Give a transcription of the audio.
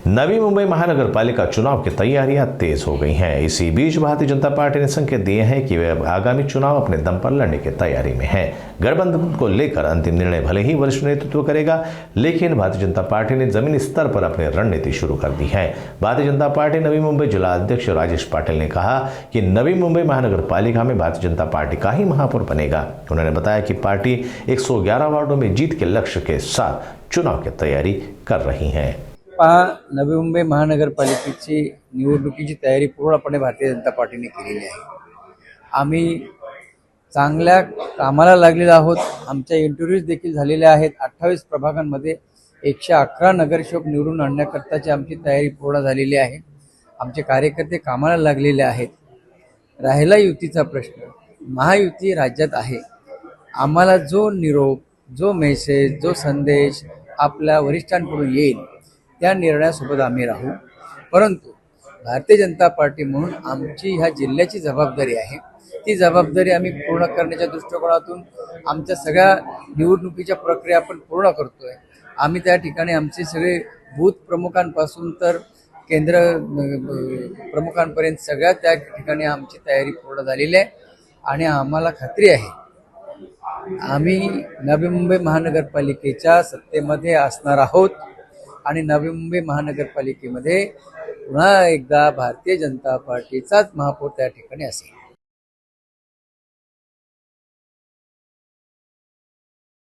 नवी मुंबई महानगर पालिका चुनाव की तैयारियां तेज हो गई हैं। इसी बीच भारतीय जनता पार्टी ने संकेत दिए हैं कि वे आगामी चुनाव अपने दम पर लड़ने की तैयारी में है। गठबंधन को लेकर अंतिम निर्णय भले ही वरिष्ठ नेतृत्व करेगा, लेकिन भारतीय जनता पार्टी ने जमीनी स्तर पर अपनी रणनीति शुरू कर दी है। भारतीय जनता पार्टी नवी मुंबई जिला अध्यक्ष राजेश पाटिल ने कहा कि नवी मुंबई महानगर पालिका में भारतीय जनता पार्टी का ही महापौर बनेगा। उन्होंने बताया कि पार्टी 111 वार्डों में जीत के लक्ष्य के साथ चुनाव की तैयारी कर रही है। नवी मुंबई महानगरपालिकेची निवडणुकीची तयारी पूर्णपणे भारतीय जनता पार्टीने केलेली आहे। आम्ही चांगल्या कामाला लागलेलो आहोत। आमच्या इंटरव्ह्यूज देखील झालेले आहेत। 28 प्रभागांमध्ये 111 नगरसेवक निवडून आणण्याकरताची आमची तयारी पूर्ण झालेली आहे। आमचे कार्यकर्ते कामाला लागलेले आहेत। राहिला युतीचा प्रश्न, महायुती राज्यात आहे। आम्हाला जो निरोप, जो मेसेज, जो संदेश आपल्या वरिष्ठांकडून येईल त्या निर्णयासोबत आम्ही राहू। परंतु भारतीय जनता पार्टी म्हणून आमची ह्या जिल्ह्याची जबाबदारी आहे। ती जबाबदारी आम्ही पूर्ण करण्याच्या दृष्टिकोनातून आमच्या सगळ्या निवडणुकीच्या प्रक्रिया आपण पूर्ण करतोय। आम्ही त्या ठिकाणी आमचे सगळे बूथ प्रमुखांपासून तर केंद्र प्रमुखांपर्यंत सगळ्या त्या ठिकाणी आमची तयारी पूर्ण झालेली आहे आणि आम्हाला खात्री आहे आम्ही नवी मुंबई महानगरपालिकेच्या सत्तेमध्ये असणार आहोत आणि नवी मुंबई महानगरपालिकेमध्ये पुन्हा एकदा भारतीय जनता पार्टीचाच महापौर त्या ठिकाणी असेल।